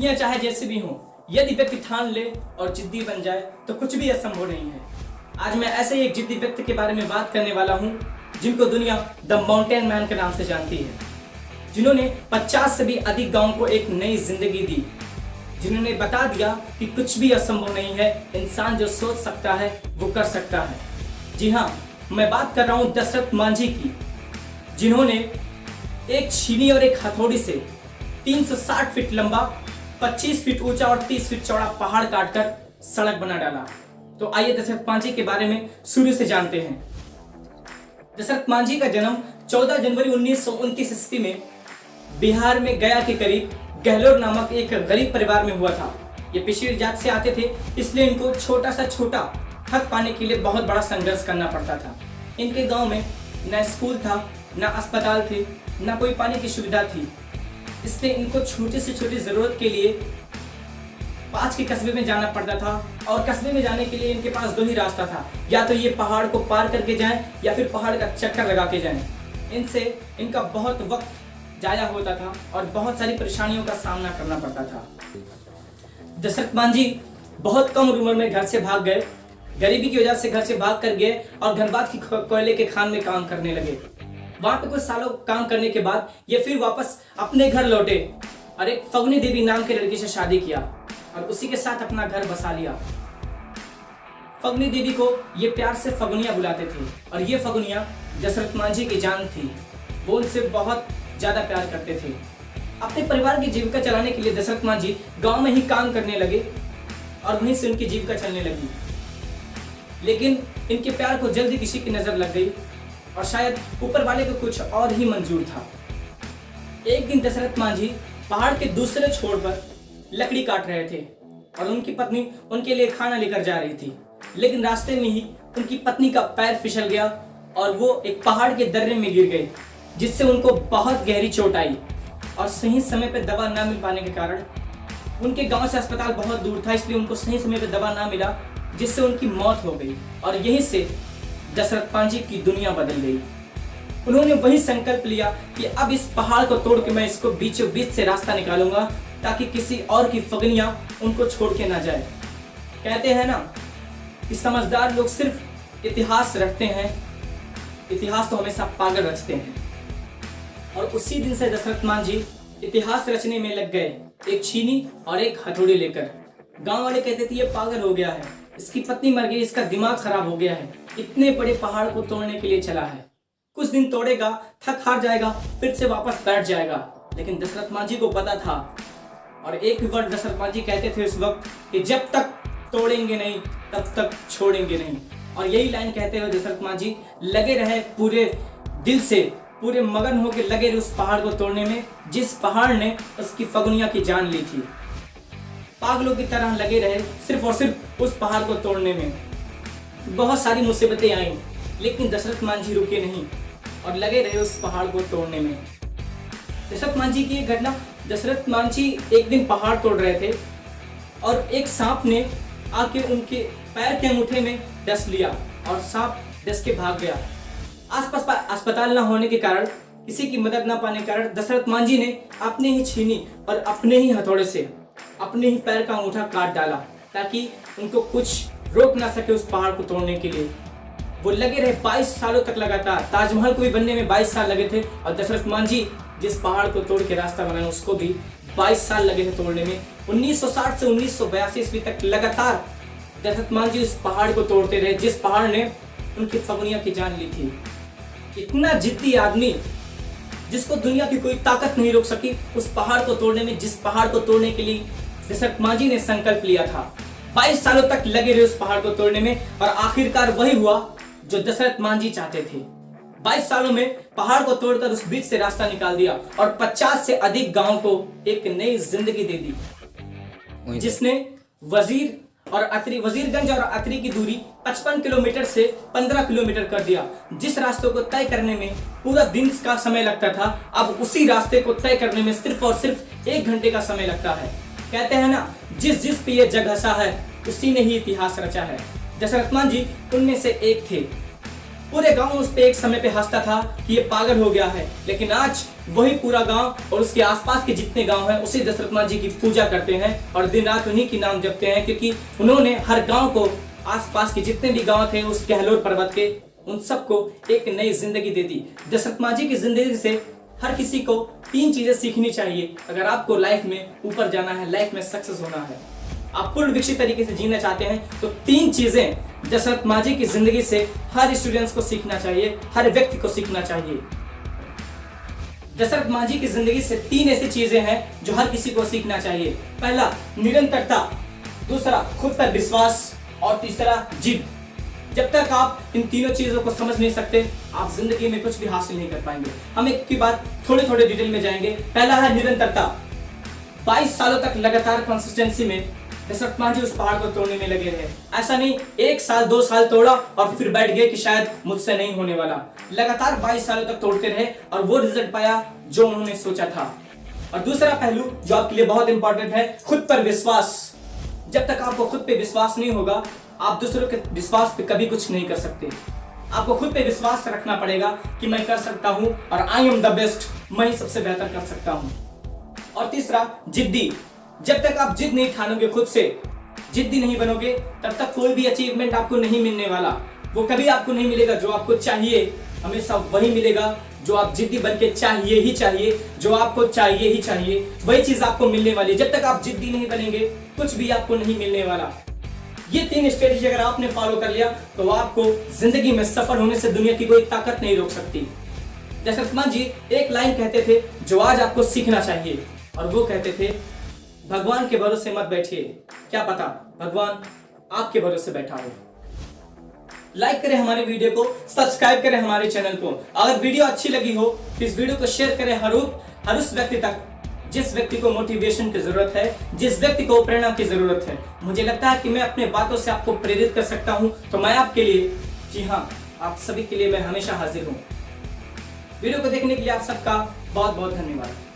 दुनिया चाहे जैसे भी हो, यदि व्यक्ति ठान ले और जिद्दी बन जाए तो कुछ भी असंभव नहीं है। आज मैं ऐसे ही एक जिद्दी व्यक्ति के बारे में बात करने वाला हूँ जिनको दुनिया द माउंटेन मैन के नाम से जानती है, जिन्होंने 50 से भी अधिक गांवों को एक नई जिंदगी दी, जिन्होंने बता दिया कि कुछ भी असंभव नहीं है, इंसान जो सोच सकता है वो कर सकता है। जी हाँ, मैं बात कर रहा हूँ दशरथ मांझी की, जिन्होंने एक छीनी और एक हथौड़ी से 360 फीट लंबा, 25 फीट ऊंचा और 30 फीट चौड़ा पहाड़ काटकर सड़क बना डाला। तो आइए दशरथ मांझी के बारे में शुरू से जानते हैं। दशरथ मांझी का जन्म 14 जनवरी 1929 ईस्वी में बिहार में गया के करीब गहलोर नामक एक गरीब परिवार में हुआ था। ये पिछड़ी जात से आते थे, इसलिए इनको छोटा हक पाने के लिए बहुत बड़ा संघर्ष करना पड़ता था। इनके गांव में न स्कूल था, न अस्पताल थे, न कोई पानी की सुविधा थी, इसलिए इनको छोटी से छोटी जरूरत के लिए पास के कस्बे में जाना पड़ता था। और कस्बे में जाने के लिए इनके पास दो ही रास्ता था, या तो ये पहाड़ को पार करके जाएं या फिर पहाड़ का चक्कर लगा के जाएं। इनसे इनका बहुत वक्त जाया होता था और बहुत सारी परेशानियों का सामना करना पड़ता था। दशरथ मांझी बहुत कम उम्र में घर से भाग गए, गरीबी की वजह से घर से भाग कर गए और धनबाद की कोयले के खान में काम करने लगे। वहां पे कुछ सालों काम करने के बाद ये फिर वापस अपने घर लौटे और एक फगनी देवी नाम की लड़की से शादी किया और उसी के साथ अपना घर बसा लिया। फगनी देवी को ये प्यार से फगुनिया बुलाते थे और ये फगुनिया दशरथ मांझी की जान थी। वो उनसे बहुत ज्यादा प्यार करते थे। अपने परिवार की जीविका चलाने के लिए दशरथ मांझी गांव में ही काम करने लगे और वहीं से उनकी जीविका चलने लगी। लेकिन इनके प्यार को जल्दी किसी की नजर लग गई और शायद ऊपर वाले को कुछ और ही मंजूर था। एक दिन दशरथ मांझी पहाड़ के दूसरे छोर पर लकड़ी काट रहे थे और उनकी पत्नी उनके लिए खाना लेकर जा रही थी, लेकिन रास्ते में ही उनकी पत्नी का पैर फिसल गया और वो एक पहाड़ के दर्रे में गिर गए, जिससे उनको बहुत गहरी चोट आई और सही समय पर दवा न मिल पाने के कारण उनके गांव से अस्पताल बहुत दूर था, इसलिए उनको सही समय पर दवा ना मिला, जिससे उनकी मौत हो गई। और यहीं से दशरथ मांझी की दुनिया बदल गई। उन्होंने वही संकल्प लिया कि अब इस पहाड़ को तोड़ के मैं इसको बीचों बीच से रास्ता निकालूंगा, ताकि किसी और की फगनियां उनको छोड़ के ना जाए। कहते हैं ना कि समझदार लोग सिर्फ इतिहास रखते हैं, इतिहास तो हमेशा पागल रचते हैं। और उसी दिन से दशरथ मांझी इतिहास रचने में लग गए, एक छीनी और एक हथौड़ी लेकर। गांव वाले कहते थे ये पागल हो गया है, इसकी पत्नी मर गई, इसका दिमाग खराब हो गया है, इतने बड़े पहाड़ को तोड़ने के लिए चला है, कुछ दिन तोड़ेगा, थक हार जाएगा, फिर से वापस बैठ जाएगा। लेकिन दशरथ मांझी को पता था और एक वर्ड दशरथ मांझी कहते थे उस वक्त कि जब तक तोड़ेंगे नहीं तब तक छोड़ेंगे नहीं। और यही लाइन कहते हुए दशरथ मांझी लगे रहे, पूरे दिल से, पूरे मगन होकर लगे रहे उस पहाड़ को तोड़ने में, जिस पहाड़ ने उसकी फगुनिया की जान ली थी। पागलों की तरह लगे रहे सिर्फ और सिर्फ उस पहाड़ को तोड़ने में। बहुत सारी मुसीबतें आईं, लेकिन दशरथ मांझी रुके नहीं और लगे रहे उस पहाड़ को तोड़ने में। दशरथ मांझी की एक घटना, दशरथ मांझी एक दिन पहाड़ तोड़ रहे थे और एक सांप ने आके उनके पैर के अंगूठे में डस लिया और सांप डस के भाग गया। आसपास अस्पताल न होने के कारण, किसी की मदद न पाने के कारण दशरथ मांझी ने अपने ही छीनी और अपने ही हथौड़े से अपने ही पैर का अंगूठा काट डाला, ताकि उनको कुछ रोक ना सके उस पहाड़ को तोड़ने के लिए। वो लगे रहे 22 सालों तक लगातार। ताजमहल को भी बनने में 22 साल लगे थे और दशरथ मांझी जिस पहाड़ को तोड़ के रास्ता बनाया उसको भी 22 साल लगे थे तोड़ने में। 1960 से 1982 ईस्वी तक लगातार दशरथ मांझी उस पहाड़ को तोड़ते रहे, जिस पहाड़ ने उनकी फगुनिया की जान ली थी। इतना जिद्दी आदमी, जिसको दुनिया की कोई ताकत नहीं रोक सकी उस पहाड़ को तोड़ने में, जिस पहाड़ को तोड़ने के लिए दशरथ मांझी ने संकल्प लिया था। 22 सालों तक लगे रहे उस पहाड़ को तोड़ने में और आखिरकार वही हुआ जो दशरथ मांझी चाहते थे। 22 सालों में पहाड़ को तोड़कर उस बीच से रास्ता निकाल दिया और 50 से अधिक गांव को एक नई जिंदगी दे दी, जिसने वजीरगंज और अतरी की दूरी 55 किलोमीटर से 15 किलोमीटर कर दिया। जिस रास्ते को तय करने में पूरा दिन का समय लगता था, अब उसी रास्ते को तय करने में सिर्फ और सिर्फ 1 घंटे का समय लगता है। कहते हैं ना, जिस पे ये जग हंसा है उसी ने ही इतिहास रचा है। दशरथ मांझी उनमें से एक थे। पूरे गांव उस पे एक समय पे हंसता था कि ये पागल हो गया है, लेकिन आज वही पूरा गांव और उसके आसपास के जितने गांव हैं उसी दशरथ मां जी की पूजा करते हैं और दिन रात उन्हीं की नाम जपते हैं, क्योंकि उन्होंने हर गांव को, आसपास के जितने भी गांव थे उस गहलोत पर्वत के, उन सबको एक नई जिंदगी दे दी। दशरथ मां जी की जिंदगी से हर किसी को 3 चीजें सीखनी चाहिए अगर आपको लाइफ में ऊपर जाना है, लाइफ में सक्सेस होना है, आप पूर्ण विकसित तरीके से जीना चाहते हैं, तो 3 चीजें दशरथ मां जी की जिंदगी से हर स्टूडेंट्स को सीखना चाहिए, हर व्यक्ति को सीखना चाहिए। दशरथ मां जी की जिंदगी से 3 ऐसी चीजें हैं जो हर किसी को सीखना चाहिए। पहला, निरंतरता, दूसरा, खुद पर विश्वास और तीसरा, जिद। जब तक आप इन तीनों चीजों को समझ नहीं सकते, आप जिंदगी में कुछ भी हासिल नहीं कर पाएंगे। हम एक की बात थोड़े डिटेल में जाएंगे। पहला है निरंतरता। 22 सालों तक लगातार कंसिस्टेंसी में दशरथ मां जी उस पहाड़ को तोड़ने में लगे रहे। ऐसा नहीं 1 साल 2 साल तोड़ा और फिर बैठ गए कि शायद मुझसे नहीं होने वाला। लगातार 22 सालों तक तोड़ते रहे और वो रिजल्ट पाया जो उन्होंने सोचा था। और दूसरा पहलू जो आपके लिए बहुत इंपॉर्टेंट है, खुद पर विश्वास। जब तक आपको खुद पे विश्वास नहीं होगा, आप दूसरों के विश्वास पे कभी कुछ नहीं कर सकते। आपको खुद पे विश्वास रखना पड़ेगा कि मैं कर सकता हूं और आई एम द बेस्ट, मैं ही सबसे बेहतर कर सकता हूं। और तीसरा, जिद्दी। जब तक आप जिद नहीं ठानोगे, खुद से जिद्दी नहीं बनोगे, तब तक कोई भी अचीवमेंट आपको नहीं मिलने वाला। वो कभी आपको नहीं मिलेगा जो आपको चाहिए, हमेशा वही मिलेगा जो आप जिद्दी बनके चाहिए ही चाहिए, जो आपको चाहिए ही चाहिए, वही चीज आपको मिलने वाली। जब तक आप जिद्दी नहीं बनेंगे, कुछ भी आपको नहीं मिलने वाला। ये 3 स्ट्रेटेजी अगर आपने फॉलो कर लिया तो आपको जिंदगी में सफल होने से दुनिया की कोई ताकत नहीं रोक सकती। दशरथ मां जी एक लाइन कहते थे जो आज आपको सीखना चाहिए, और वो कहते थे, भगवान के भरोसे मत बैठिए, क्या पता भगवान आपके भरोसे बैठा हो। लाइक करें हमारे वीडियो को, सब्सक्राइब करें हमारे चैनल को। अगर वीडियो अच्छी लगी हो तो इस वीडियो को शेयर करें हर उस व्यक्ति तक जिस व्यक्ति को मोटिवेशन की जरूरत है, जिस व्यक्ति को प्रेरणा की जरूरत है। मुझे लगता है कि मैं अपने बातों से आपको प्रेरित कर सकता हूं, तो मैं आपके लिए, जी हाँ, आप सभी के लिए मैं हमेशा हाजिर हूं। वीडियो को देखने के लिए आप सबका बहुत बहुत धन्यवाद।